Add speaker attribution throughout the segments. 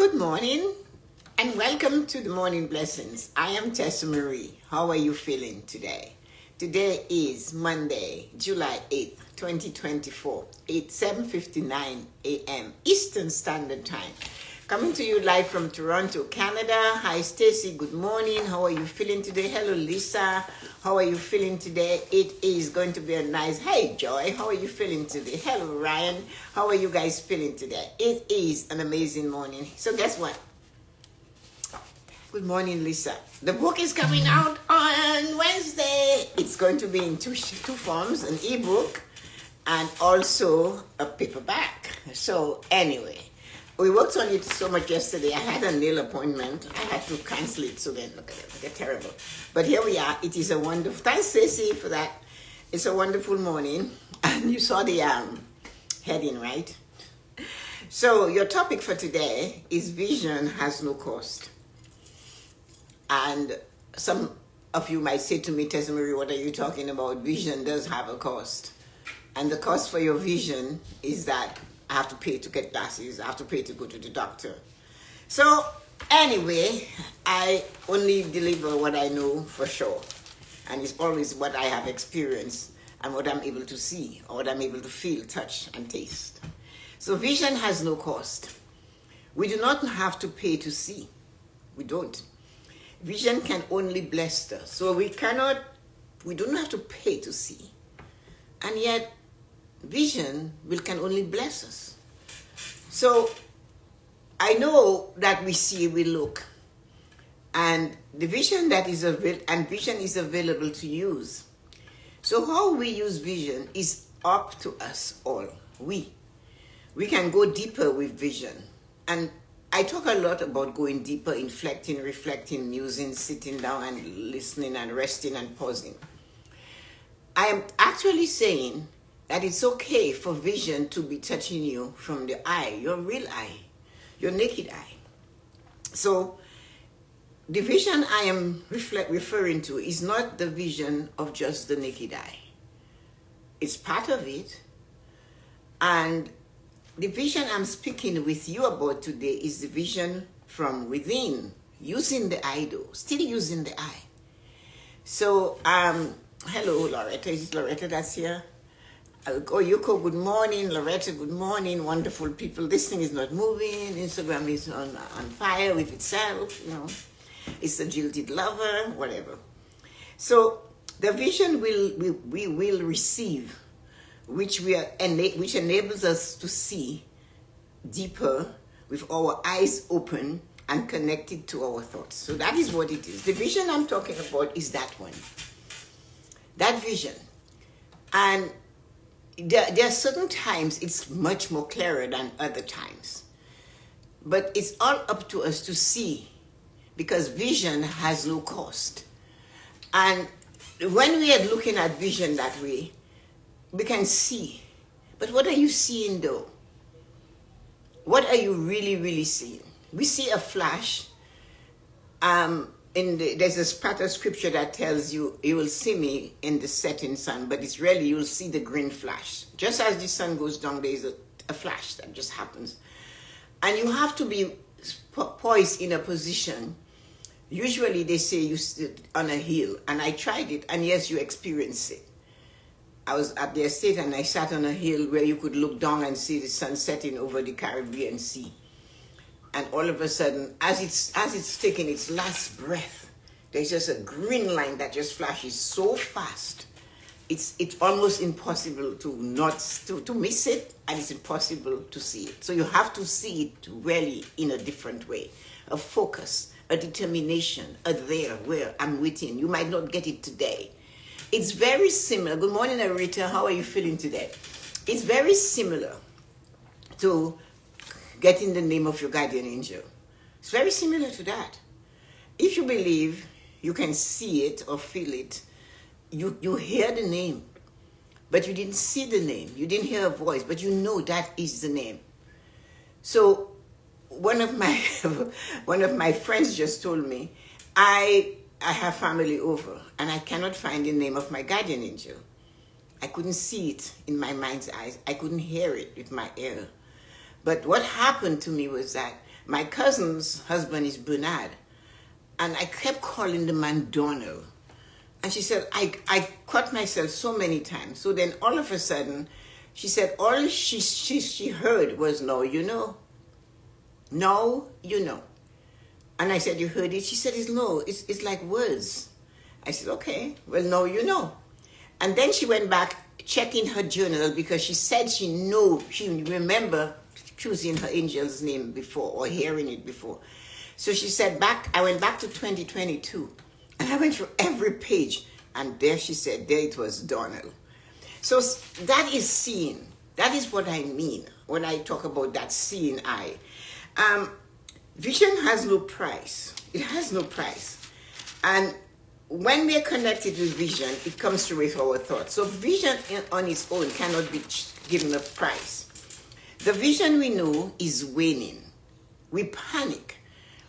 Speaker 1: Good morning and welcome to the Morning Blessings. I am Tessa-Marie. How are you feeling today? Today is Monday, July 8th, 2024, 7:59 a.m. Eastern Standard Time. Coming to you live from Toronto, Canada. Hi, Stacy. Good morning. How are you feeling today? Hello, Lisa. How are you feeling today? It is going to be a nice... Hey, Joy. How are you feeling today? Hello, Ryan. How are you guys feeling today? It is an amazing morning. So guess what? Good morning, Lisa. The book is coming out on Wednesday. It's going to be in two forms, an ebook and also a paperback. So anyway... we worked on it so much yesterday. I had a nail appointment. I had to cancel it, so then look at it. They're terrible. But here we are. It is a wonderful... Thanks, Stacey, for that. It's a wonderful morning. And you saw the heading, right? So your topic for today is vision has no cost. And some of you might say to me, Tessa-Marie, what are you talking about? Vision does have a cost. And the cost for your vision is that I have to pay to get glasses. I have to pay to go to the doctor. So anyway, I only deliver what I know for sure. And it's always what I have experienced and what I'm able to see or what I'm able to feel, touch, and taste. So vision has no cost. We do not have to pay to see. We don't. Vision can only bless us. So we don't have to pay to see. And yet, vision can only bless us. So I know that we see, we look, and the vision that is vision is available to use. So how we use vision is up to us all. We can go deeper with vision, and I talk a lot about going deeper, inflecting, reflecting, musing, sitting down and listening and resting and pausing. I am actually saying that it's okay for vision to be touching you from the eye, your real eye, your naked eye. So the vision I am referring to is not the vision of just the naked eye. It's part of it. And the vision I'm speaking with you about today is the vision from within, using the eye though, still using the eye. So, hello, Loretta. Is it Loretta that's here? Oh, Yuko, good morning. Loretta, good morning. Wonderful people. This thing is not moving. Instagram is on fire with itself. You know, it's a jilted lover, whatever. So the vision we will receive, which enables us to see deeper with our eyes open and connected to our thoughts. So that is what it is. The vision I'm talking about is that one. That vision. And there are certain times it's much more clearer than other times. But it's all up to us to see, because vision has no cost. And when we are looking at vision that way, we can see. But what are you seeing though? What are you really, really seeing? We see a flash. There's a part of scripture that tells you, you will see me in the setting sun, but it's really, you'll see the green flash. Just as the sun goes down, there's a flash that just happens. And you have to be poised in a position. Usually they say you sit on a hill, and I tried it, and yes, you experience it. I was at the estate and I sat on a hill where you could look down and see the sun setting over the Caribbean Sea. And all of a sudden, as it's taking its last breath, there's just a green line that just flashes so fast. It's almost impossible to miss it, and it's impossible to see it. So you have to see it really in a different way. A focus, a determination, a there, where I'm waiting. You might not get it today. It's very similar. Good morning, Arita. How are you feeling today? It's very similar to getting the name of your guardian angel. It's very similar to that. If you believe you can see it or feel it, you hear the name, but you didn't see the name. You didn't hear a voice, but you know that is the name. So one of my friends just told me, I have family over and I cannot find the name of my guardian angel. I couldn't see it in my mind's eyes. I couldn't hear it with my ear. But what happened to me was that My cousin's husband is Bernard, and I kept calling the man Donald. And she said, I caught myself so many times. So then all of a sudden, she said, all she heard was, no, you know. No, you know. And I said, you heard it? She said, it's no, it's like words. I said, okay, well, no, you know. And then she went back checking her journal because she said she knew, she remember choosing her angel's name before or hearing it before. So she said, I went back to 2022 and I went through every page and there she said, there it was, Donald. So that is seeing. That is what I mean when I talk about that seeing eye. Vision has no price. It has no price. And when we are connected with vision, it comes through with our thoughts. So vision on its own cannot be given a price. The vision we know is waning. We panic.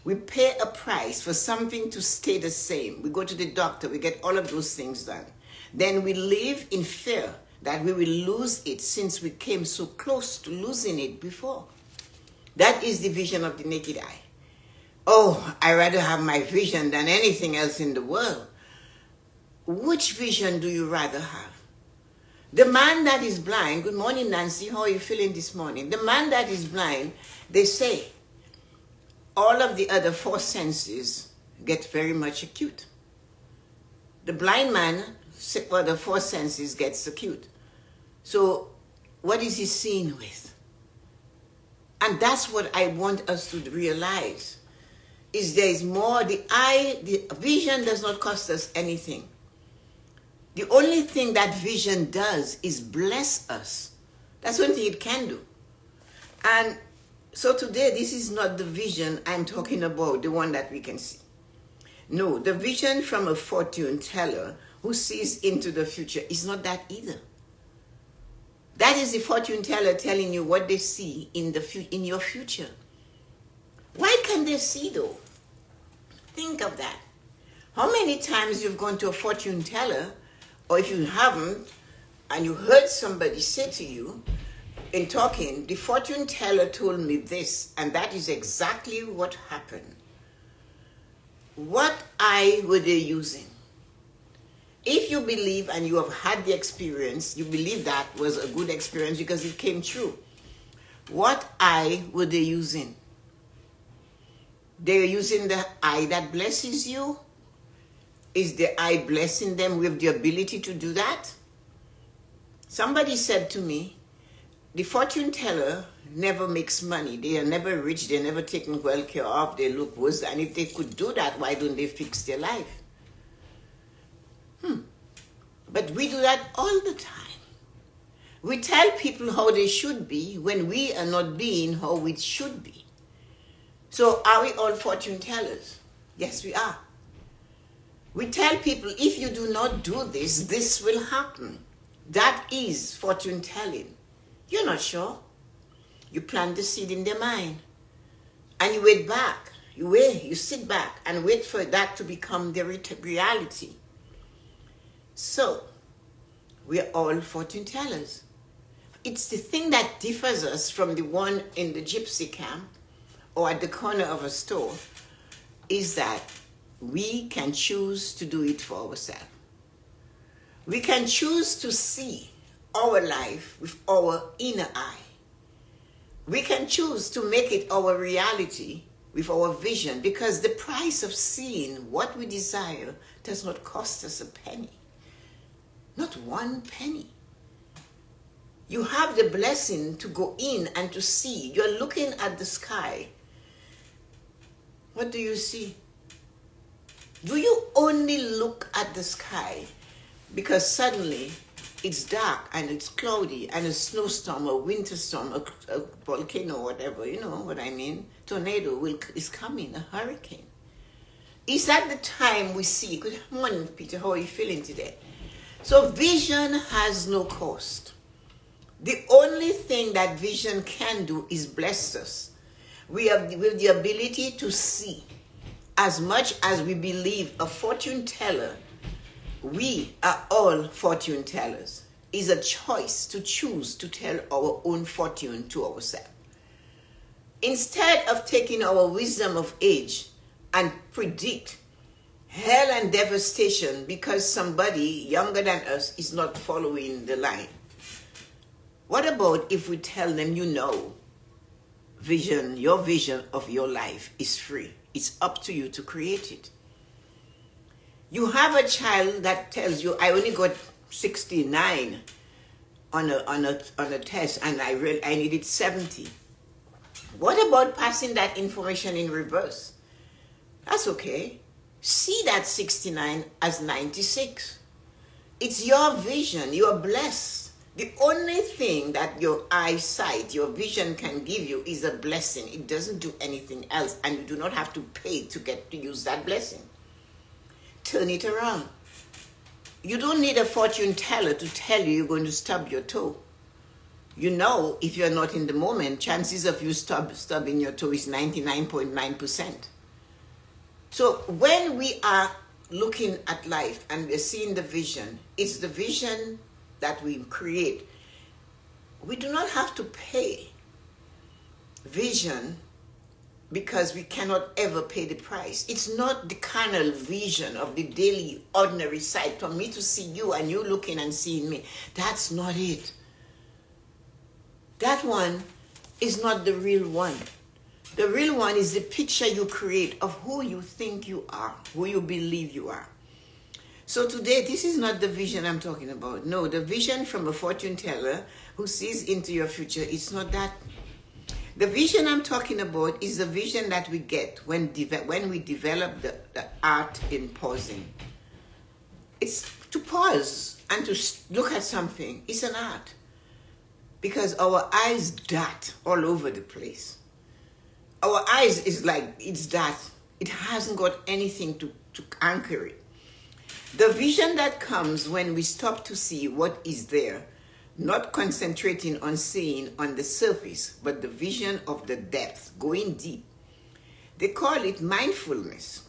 Speaker 1: We pay a price for something to stay the same. We go to the doctor. We get all of those things done. Then we live in fear that we will lose it since we came so close to losing it before. That is the vision of the naked eye. Oh, I rather have my vision than anything else in the world. Which vision do you rather have? The man that is blind, good morning, Nancy, how are you feeling this morning? The man that is blind, they say, all of the other four senses get very much acute. The blind man, well, the four senses gets acute. So what is he seeing with? And that's what I want us to realize, is there is more. The vision does not cost us anything. The only thing that vision does is bless us. That's the only thing it can do. And so today, this is not the vision I'm talking about, the one that we can see. No, the vision from a fortune teller who sees into the future is not that either. That is the fortune teller telling you what they see in your future. Why can they see though? Think of that. How many times you've gone to a fortune teller, or if you haven't, and you heard somebody say to you in talking, the fortune teller told me this, and that is exactly what happened. What eye were they using? If you believe and you have had the experience, you believe that was a good experience because it came true. What eye were they using? They're using the eye that blesses you. Is the eye blessing them with the ability to do that? Somebody said to me, the fortune teller never makes money. They are never rich. They're never taken well care of. They look worse. And if they could do that, why don't they fix their life? But we do that all the time. We tell people how they should be when we are not being how we should be. So are we all fortune tellers? Yes, we are. We tell people, if you do not do this, this will happen. That is fortune telling. You're not sure. You plant the seed in their mind. And you wait back. You sit back and wait for that to become the reality. So, we are all fortune tellers. It's the thing that differs us from the one in the gypsy camp or at the corner of a store is that we can choose to do it for ourselves. We can choose to see our life with our inner eye. We can choose to make it our reality with our vision, because the price of seeing what we desire does not cost us a penny. Not one penny. You have the blessing to go in and to see. You're looking at the sky. What do you see? Do you only look at the sky because suddenly it's dark and it's cloudy and a snowstorm, a winter storm, a volcano, whatever, you know what I mean? Tornado is coming, a hurricane. Is that the time we see? Good morning, Peter. How are you feeling today? So vision has no cost. The only thing that vision can do is bless us. We have with the ability to see. As much as we believe a fortune teller, we are all fortune tellers. It's a choice to choose to tell our own fortune to ourselves. Instead of taking our wisdom of age and predict hell and devastation because somebody younger than us is not following the line, what about if we tell them, your vision of your life is free. It's up to you to create it. You have a child that tells you, I only got 69 on a test and I needed 70. What about passing that information in reverse? That's okay. See that 69 as 96. It's your vision. You are blessed. The only thing that your eyesight, your vision can give you is a blessing. It doesn't do anything else, and you do not have to pay to get to use that blessing. Turn it around. You don't need a fortune teller to tell you you're going to stub your toe. If you're not in the moment, chances of you stubbing your toe is 99.9%. So when we are looking at life and we're seeing the vision, it's the vision that we create. We do not have to pay vision because we cannot ever pay the price. It's not the carnal vision of the daily ordinary sight for me to see you and you looking and seeing me. That's not it. That one is not the real one. The real one is the picture you create of who you think you are, who you believe you are. So today, this is not the vision I'm talking about. No, the vision from a fortune teller who sees into your future, it's not that. The vision I'm talking about is the vision that we get when we develop the art in pausing. It's to pause and to look at something. It's an art. Because our eyes dart all over the place. Our eyes is like, it's that. It hasn't got anything to anchor it. The vision that comes when we stop to see what is there, not concentrating on seeing on the surface, but the vision of the depth, going deep. They call it mindfulness.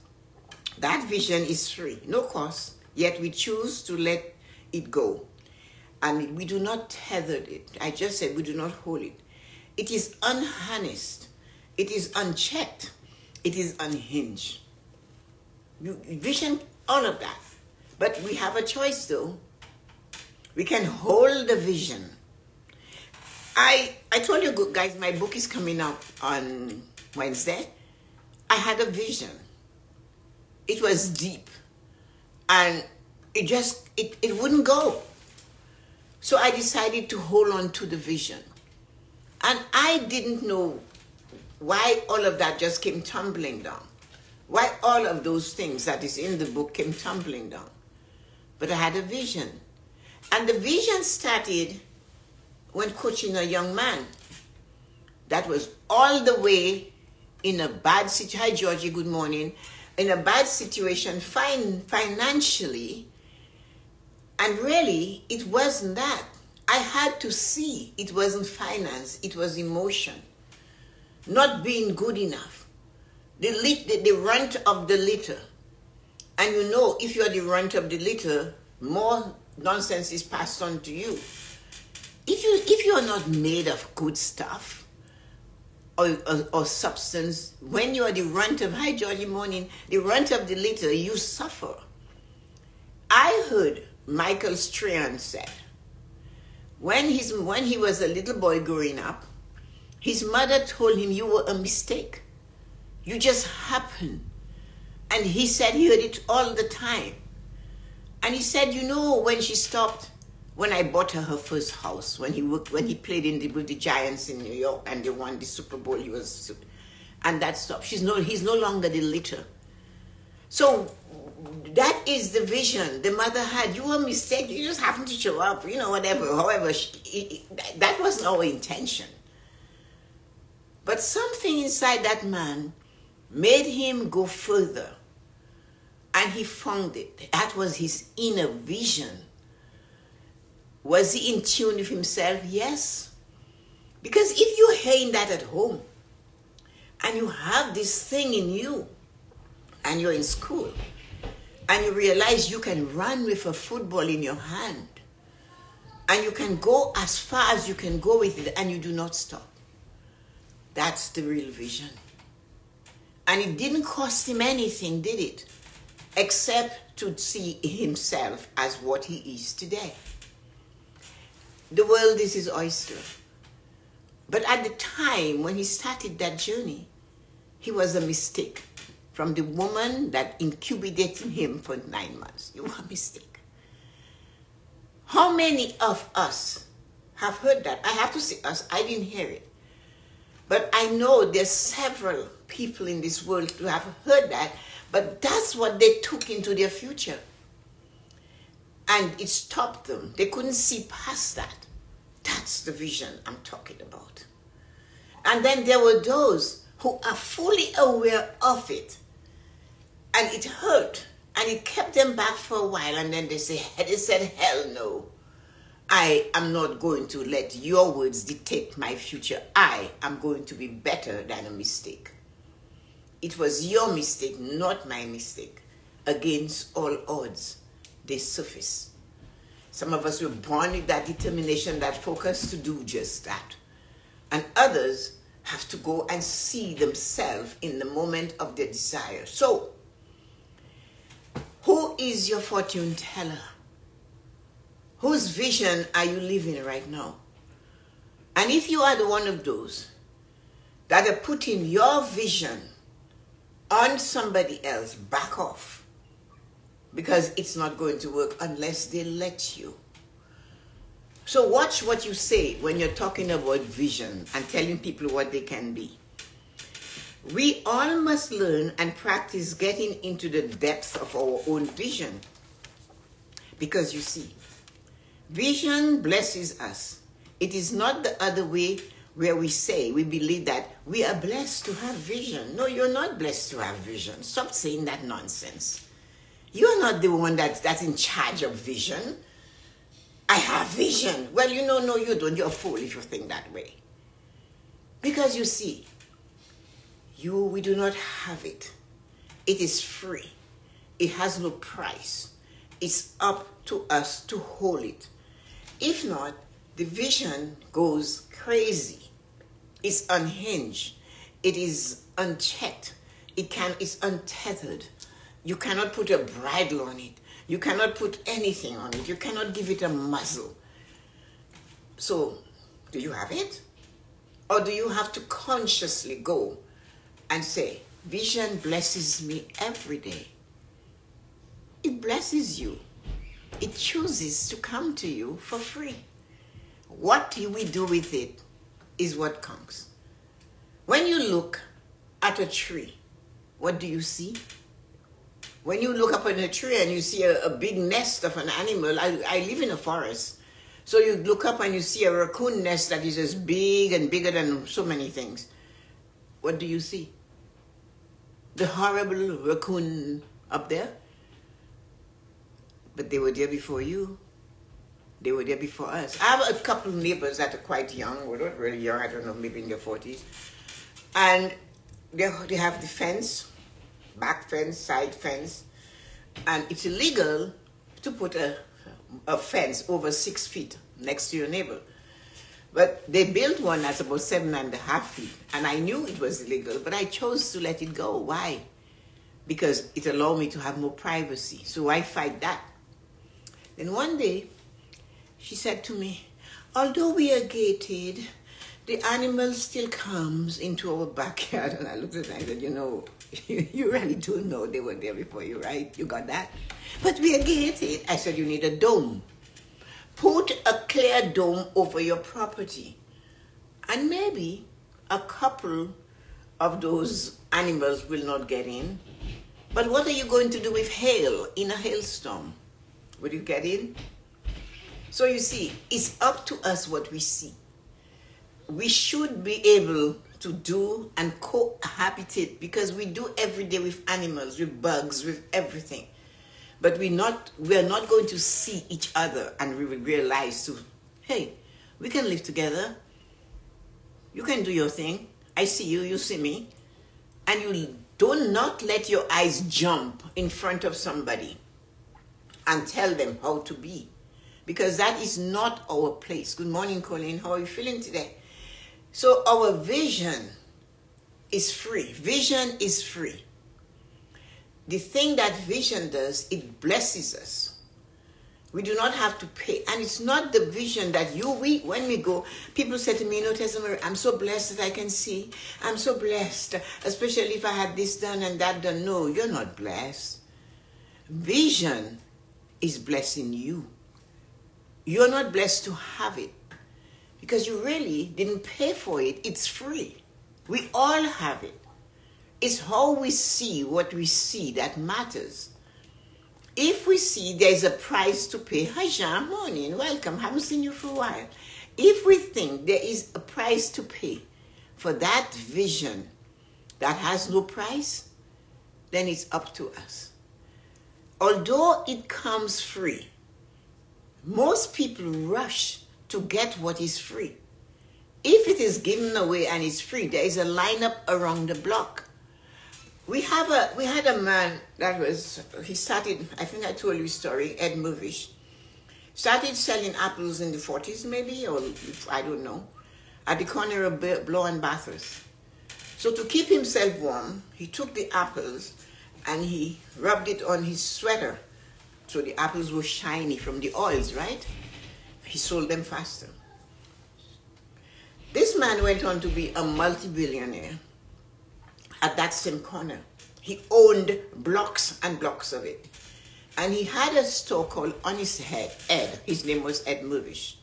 Speaker 1: That vision is free, no cost, yet we choose to let it go. And we do not tether it. I just said we do not hold it. It is unharnessed. It is unchecked. It is unhinged. You vision all of that. But we have a choice though. We can hold the vision. I told you guys, my book is coming out on Wednesday. I had a vision. It was deep. And it wouldn't go. So I decided to hold on to the vision. And I didn't know why all of that just came tumbling down. Why all of those things that is in the book came tumbling down. But I had a vision. And the vision started when coaching a young man that was all the way in a bad situation. Hi, Georgie, good morning. In a bad situation financially. And really, it wasn't that. I had to see it wasn't finance, it was emotion. Not being good enough. The runt of the litter. And if you're the runt of the litter, more nonsense is passed on to you. If you're not made of good stuff or substance, when you are the runt of, hi Georgie, morning, the runt of the litter, you suffer. I heard Michael Strahan said, when he was a little boy growing up, his mother told him, you were a mistake. You just happened. And he said he heard it all the time. And he said, when she stopped, when I bought her first house, when he played with the Giants in New York and they won the Super Bowl, and that stopped. He's no longer the litter. So that is the vision the mother had. You were a mistake. You just happened to show up, whatever. However, that wasn't our intention. But something inside that man made him go further. And he found it. That was his inner vision. Was he in tune with himself? Yes. Because if you're hearing that at home, and you have this thing in you, and you're in school, and you realize you can run with a football in your hand, and you can go as far as you can go with it, and you do not stop. That's the real vision. And it didn't cost him anything, did it? Except to see himself as what he is today. The world is his oyster. But at the time when he started that journey, he was a mistake from the woman that incubated him for 9 months. You were a mistake. How many of us have heard that? I have to say us, I didn't hear it. But I know there's several people in this world who have heard that, but that's what they took into their future. And it stopped them. They couldn't see past that. That's the vision I'm talking about. And then there were those who are fully aware of it. And it hurt. And it kept them back for a while. And then they said, hell no. I am not going to let your words dictate my future. I am going to be better than a mistake. It was your mistake, not my mistake. Against all odds, they surface. Some of us were born with that determination, that focus to do just that. And others have to go and see themselves in the moment of their desire. So, who is your fortune teller? Whose vision are you living right now? And if you are the one of those that are putting your vision on somebody else, back off. Because it's not going to work unless they let you. So watch what you say when you're talking about vision and telling people what they can be. We all must learn and practice getting into the depths of our own vision. Because you see, vision blesses us. It is not the other way where we say, we believe that we are blessed to have vision. No, you're not blessed to have vision. Stop saying that nonsense. You're not the one that's in charge of vision. I have vision. Well, no, you don't. You're a fool if you think that way. Because you see, we do not have it. It is free. It has no price. It's up to us to hold it. If not, the vision goes crazy. It's unhinged. It is unchecked. It's untethered. You cannot put a bridle on it. You cannot put anything on it. You cannot give it a muzzle. So, do you have it? Or do you have to consciously go and say, vision blesses me every day? It blesses you. It chooses to come to you for free. What we do with it is what counts. When you look at a tree, what do you see? When you look up in a tree and you see a big nest of an animal, I live in a forest. So you look up and you see a raccoon nest that is as big and bigger than so many things. What do you see? The horrible raccoon up there? But they were there before you. They were there before us. I have a couple of neighbors that are quite young, or not really young, I don't know, maybe in their 40s. And they have the fence, back fence, side fence. And it's illegal to put a fence over 6 feet next to your neighbor. But they built one that's about 7.5 feet. And I knew it was illegal, but I chose to let it go. Why? Because it allowed me to have more privacy. So why fight that? Then one day, she said to me, although we are gated, the animal still comes into our backyard. And I looked at her and I said, you really do know they were there before you, right? You got that? But we are gated. I said, you need a dome. Put a clear dome over your property. And maybe a couple of those animals will not get in. But what are you going to do with hail in a hailstorm? Will you get in? So you see, it's up to us what we see. We should be able to do and cohabitate because we do every day with animals, with bugs, with everything. But we're not going to see each other and we will realize, hey, we can live together. You can do your thing. I see you, you see me. And you do not let your eyes jump in front of somebody and tell them how to be. Because that is not our place. Good morning, Colleen. How are you feeling today? So our vision is free. Vision is free. The thing that vision does, it blesses us. We do not have to pay. And it's not the vision that when we go, people say to me, you know, Tessa-Marie, I'm so blessed that I can see. I'm so blessed, especially if I had this done and that done. No, you're not blessed. Vision is blessing you. You're not blessed to have it because you really didn't pay for it. It's free. We all have it. It's how we see what we see that matters. If we see there's a price to pay, hi Jean, morning, welcome, haven't seen you for a while. If we think there is a price to pay for that vision that has no price, then it's up to us. Although it comes free, most people rush to get what is free. If it is given away and it's free, there is a lineup around the block. We had a man he started, I think I told you a story, Ed Movish. Started selling apples in the 40s maybe, or I don't know, at the corner of Blow and Bathurst. So to keep himself warm, he took the apples and he rubbed it on his sweater. So the apples were shiny from the oils, right? He sold them faster. This man went on to be a multi-billionaire. At that same corner, he owned blocks and blocks of it. And he had a store called Honest Ed. His name was Ed Movish.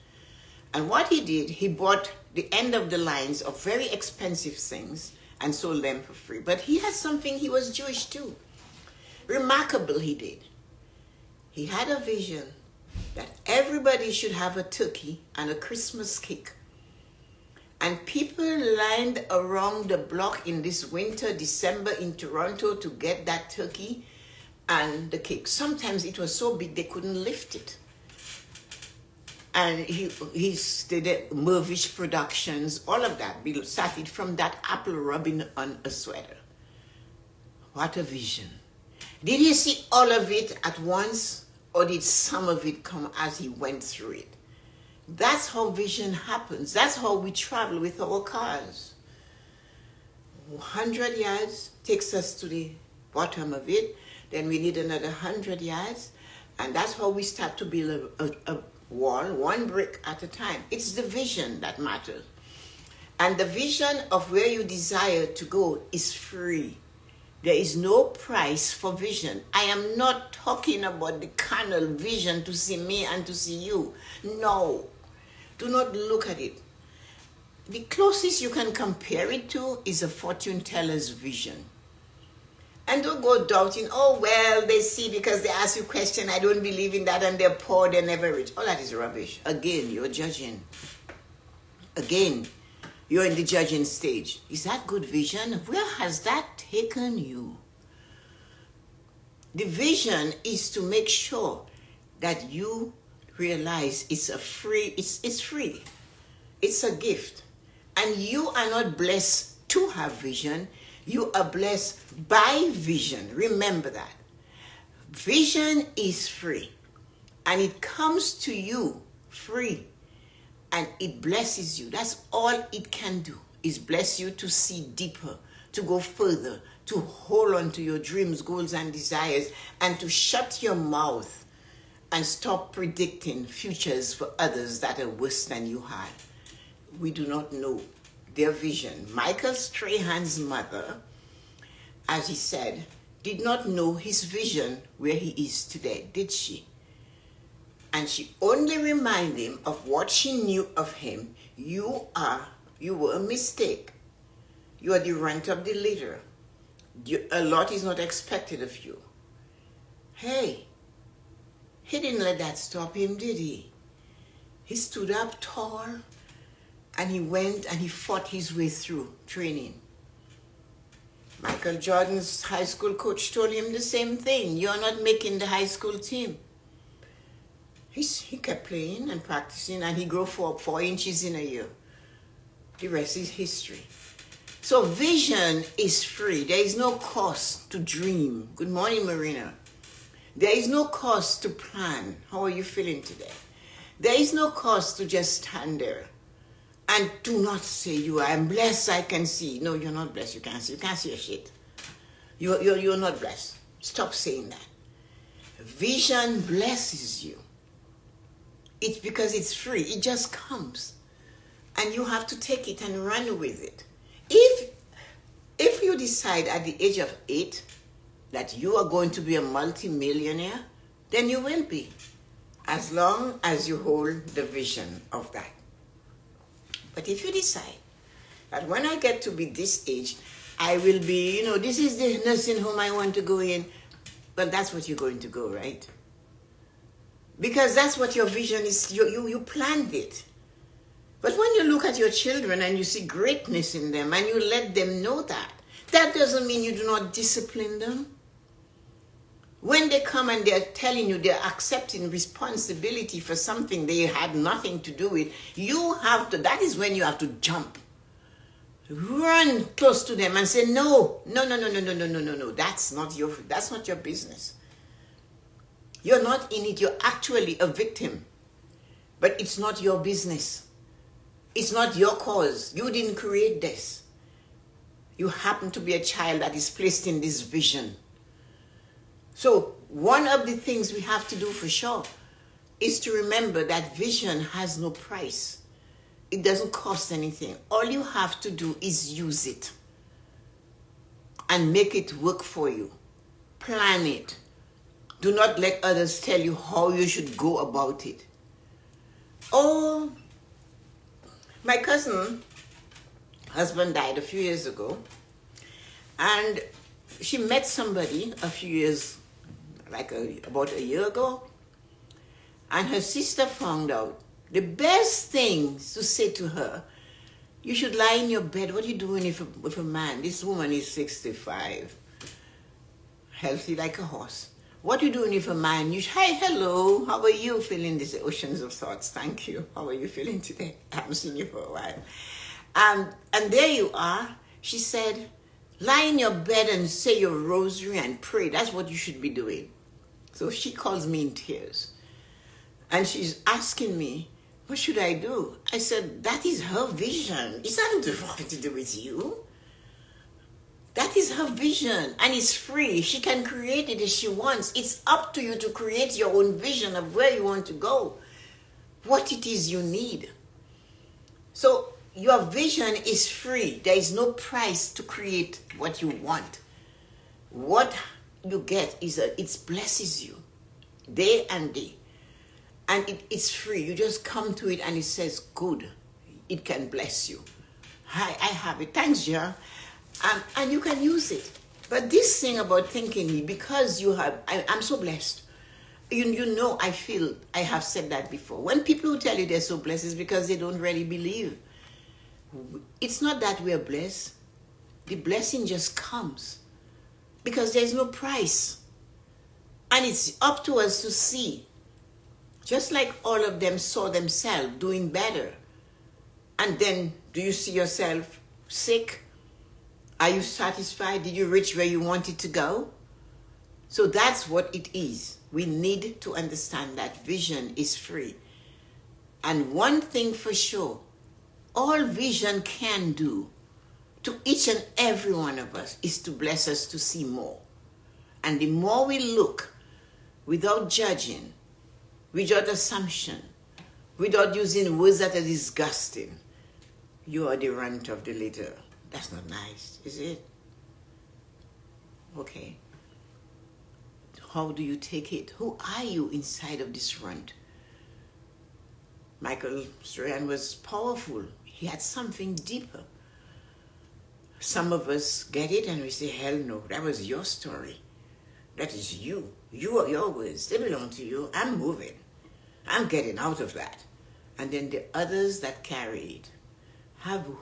Speaker 1: And what he did, he bought the end of the lines of very expensive things and sold them for free. But he had something, he was Jewish too. Remarkable he did. He had a vision that everybody should have a turkey and a Christmas cake. And people lined around the block in this winter, December in Toronto to get that turkey and the cake. Sometimes it was so big they couldn't lift it. And he did Movish Productions, all of that. We started from that apple rubbing on a sweater. What a vision. Did he see all of it at once, or did some of it come as he went through it? That's how vision happens. That's how we travel with our cars. 100 yards takes us to the bottom of it. Then we need another 100 yards. And that's how we start to build a wall, one brick at a time. It's the vision that matters. And the vision of where you desire to go is free. There is no price for vision. I am not talking about the carnal vision to see me and to see you. No. Do not look at it. The closest you can compare it to is a fortune teller's vision. And don't go doubting, oh, well, they see because they ask you a question, I don't believe in that, and they're poor, they're never rich. All that is rubbish. Again, you're judging. Again, you're in the judging stage. Is that good vision? Where has that taken you? The vision is to make sure that you realize it's free. It's a gift. And you are not blessed to have vision. You are blessed by vision. Remember that. Vision is free. And it comes to you free. And it blesses you. That's all it can do, is bless you to see deeper, to go further, to hold on to your dreams, goals, and desires, and to shut your mouth and stop predicting futures for others that are worse than you had. We do not know their vision. Michael Strahan's mother, as he said, did not know his vision where he is today, did she? And she only reminded him of what she knew of him. You were a mistake. You are the runt of the litter. A lot is not expected of you. Hey, he didn't let that stop him, did he? He stood up tall and he went and he fought his way through training. Michael Jordan's high school coach told him the same thing. You're not making the high school team. He kept playing and practicing, and he grew 4 inches in a year. The rest is history. So vision is free. There is no cost to dream. Good morning, Marina. There is no cost to plan. How are you feeling today? There is no cost to just stand there And do not say I'm blessed, I can see. No, you're not blessed, you can't see. You can't see a shit. You're not blessed. Stop saying that. Vision blesses you. It's because it's free. It just comes. And you have to take it and run with it. If you decide at the age of 8 that you are going to be a multi-millionaire, then you will be. As long as you hold the vision of that. But if you decide that when I get to be this age, I will be, this is the nursing home I want to go in, but that's what you're going to go, right? Because that's what your vision is. You planned it. But when you look at your children and you see greatness in them and you let them know that, that doesn't mean you do not discipline them. When they come and they're telling you they're accepting responsibility for something they had nothing to do with, that is when you have to jump. Run close to them and say, no, that's not your business. You're not in it, you're actually a victim. But it's not your business. It's not your cause. You didn't create this. You happen to be a child that is placed in this vision. So one of the things we have to do for sure is to remember that vision has no price. It doesn't cost anything. All you have to do is use it and make it work for you. Plan it. Do not let others tell you how you should go about it. Oh, my cousin husband died a few years ago, and she met somebody a few years, about a year ago, and her sister found out the best thing to say to her, you should lie in your bed. What are you doing with a man? This woman is 65, healthy like a horse. What are you doing with a man? Hi, hello, how are you feeling? These oceans of thoughts. Thank you. How are you feeling today? I haven't seen you for a while. And there you are. She said, lie in your bed and say your rosary and pray. That's what you should be doing. So she calls me in tears. And she's asking me, what should I do? I said, that is her vision. It's nothing to do with you. That is her vision, and it's free. She can create it as she wants. It's up to you to create your own vision of where you want to go, what it is you need. So your vision is free. There is no price to create what you want. What you get is it blesses you day and day. And it's free. You just come to it and it says, good. It can bless you. Hi, I have it. Thanks, Jean. And you can use it. But this thing about thinking, because I'm so blessed. I feel, I have said that before. When people who tell you they're so blessed, it's because they don't really believe. It's not that we're blessed. The blessing just comes. Because there's no price. And it's up to us to see. Just like all of them saw themselves doing better. And then, do you see yourself sick? Are you satisfied? Did you reach where you wanted to go? So that's what it is. We need to understand that vision is free. And one thing for sure, all vision can do to each and every one of us is to bless us to see more. And the more we look without judging, without assumption, without using words that are disgusting, you are the runt of the litter. That's not nice, is it? Okay. How do you take it? Who are you inside of this runt? Michael Strahan was powerful. He had something deeper. Some of us get it and we say, hell no, that was your story. That is you. You are your words. They belong to you. I'm moving. I'm getting out of that. And then the others that carry it.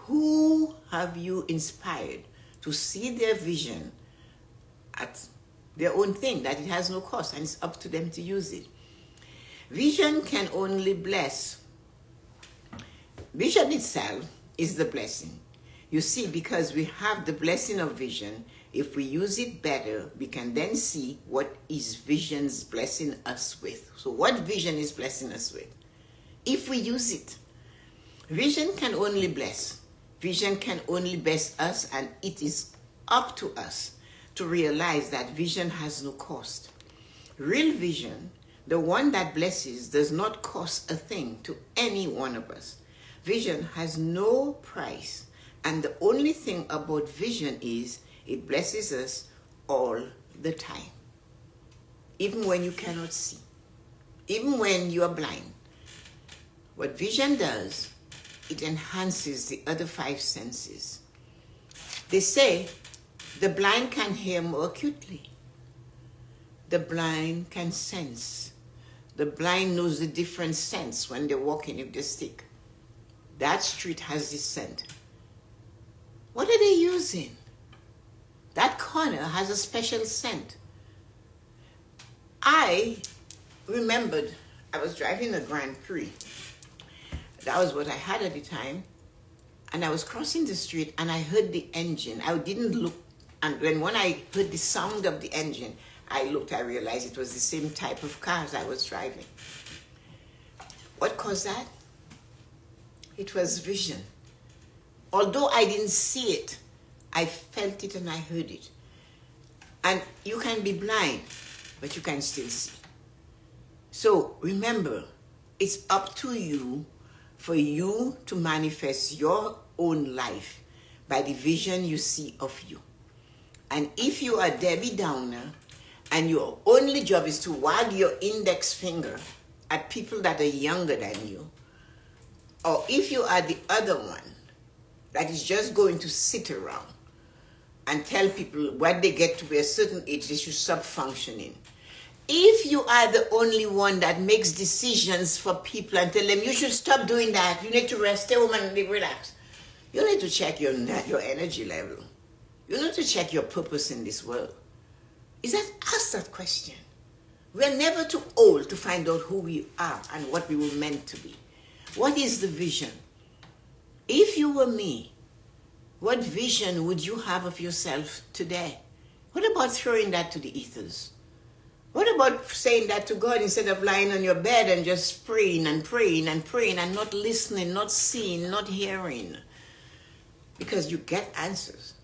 Speaker 1: Who have you inspired to see their vision at their own thing, that it has no cost and it's up to them to use it? Vision can only bless. Vision itself is the blessing. You see, because we have the blessing of vision, if we use it better, we can then see what is vision's blessing us with. So what vision is blessing us with? If we use it. Vision can only bless. Vision can only bless us, and it is up to us to realize that vision has no cost. Real vision, the one that blesses, does not cost a thing to any one of us. Vision has no price, and the only thing about vision is it blesses us all the time. Even when you cannot see, even when you are blind. What vision does, it enhances the other 5 senses. They say the blind can hear more acutely. The blind can sense. The blind knows the different scents when they're walking with the stick. That street has this scent. What are they using? That corner has a special scent. I remembered I was driving a Grand Prix. That was what I had at the time. And I was crossing the street and I heard the engine. I didn't look. And when I heard the sound of the engine, I looked, I realized it was the same type of cars I was driving. What caused that? It was vision. Although I didn't see it, I felt it and I heard it. And you can be blind, but you can still see. So remember, it's up to you for you to manifest your own life by the vision you see of you. And if you are Debbie Downer and your only job is to wag your index finger at people that are younger than you, or if you are the other one that is just going to sit around and tell people when they get to be a certain age they should stop functioning. If you are the only one that makes decisions for people and tell them you should stop doing that, you need to rest, stay home and relax, you need to check your energy level. You need to check your purpose in this world. Ask that question. We're never too old to find out who we are and what we were meant to be. What is the vision? If you were me, what vision would you have of yourself today? What about throwing that to the ethers? What about saying that to God instead of lying on your bed and just praying and praying and praying and not listening, not seeing, not hearing? Because you get answers.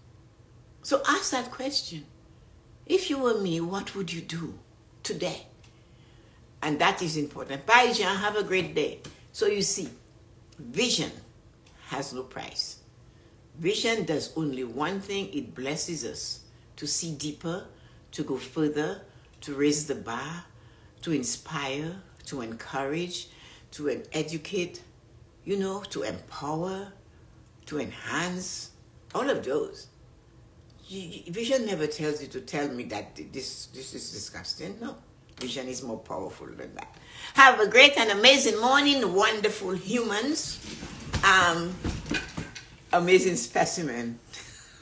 Speaker 1: So ask that question. If you were me, what would you do today? And that is important. Bye, Jean. Have a great day. So you see, vision has no price. Vision does only one thing. It blesses us to see deeper, to go further, to raise the bar, to inspire, to encourage, to educate, to empower, to enhance, all of those. Vision never tells you to tell me that this is disgusting. No, vision is more powerful than that. Have a great and amazing morning, wonderful humans. Amazing specimen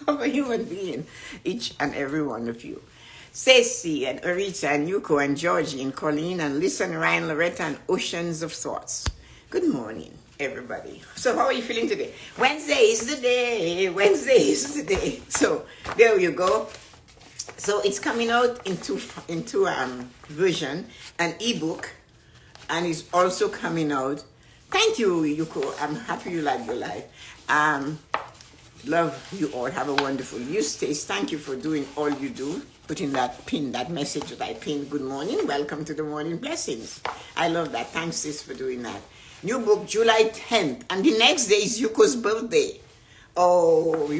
Speaker 1: of a human being, each and every one of you. Ceci and Arita and Yuko and Georgie and Colleen and Lisa and Ryan, Loretta and Oceans of Thoughts. Good morning, everybody. So how are you feeling today? Wednesday is the day. Wednesday is the day. So there you go. So it's coming out into version, an ebook, and it's also coming out. Thank you, Yuko. I'm happy you like your life. Love you all. Have a wonderful use case. Thank you for doing all you do. Putting that message that I pinned. Good morning. Welcome to the morning blessings. I love that. Thanks, sis, for doing that. New book, July 10th. And the next day is Yuko's birthday. Oh,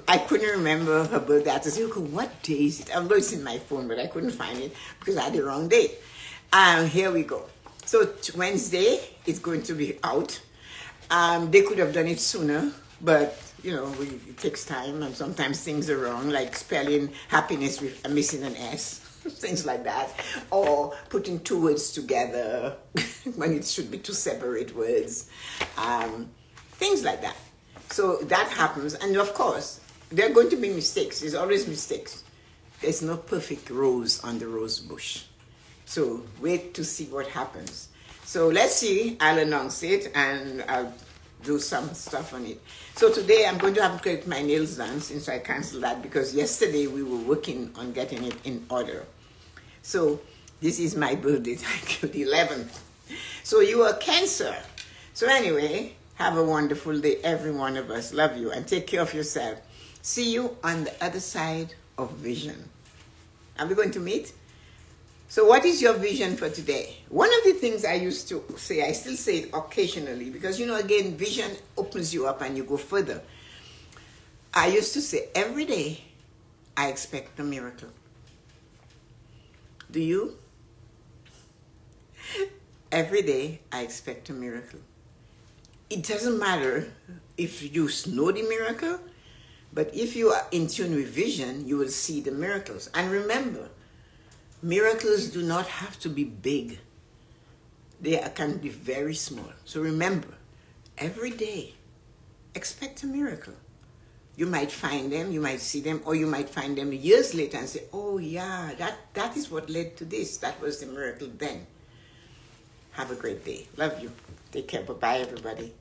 Speaker 1: I couldn't remember her birthday. I said, Yuko, what day is it? Although it's in my phone, but I couldn't find it because I had the wrong date. Here we go. So Wednesday, it's going to be out. They could have done it sooner, but it takes time, and sometimes things are wrong, like spelling happiness with missing an S, things like that, or putting 2 words together when it should be 2 separate words, things like that. So that happens, and of course, there are going to be mistakes. There's always mistakes. There's no perfect rose on the rose bush. So wait to see what happens. So let's see. I'll announce it, and I'll do some stuff on it. So today I'm going to have to get my nails done since I canceled that because yesterday we were working on getting it in order. So this is my birthday, thank you, the 11th. So you are Cancer. So anyway, Have a wonderful day, every one of us. Love you and take care of yourself. See you on the other side of vision. Are we going to meet? So what is your vision for today? One of the things I used to say, I still say it occasionally, because, again, vision opens you up and you go further. I used to say, every day I expect a miracle. Do you? Every day I expect a miracle. It doesn't matter if you know the miracle, but if you are in tune with vision, you will see the miracles. And remember, miracles do not have to be big. They can be very small. So remember, every day, expect a miracle. You might find them, you might see them, or you might find them years later and say, oh yeah, that is what led to this. That was the miracle then. Have a great day. Love you. Take care. Bye-bye, everybody.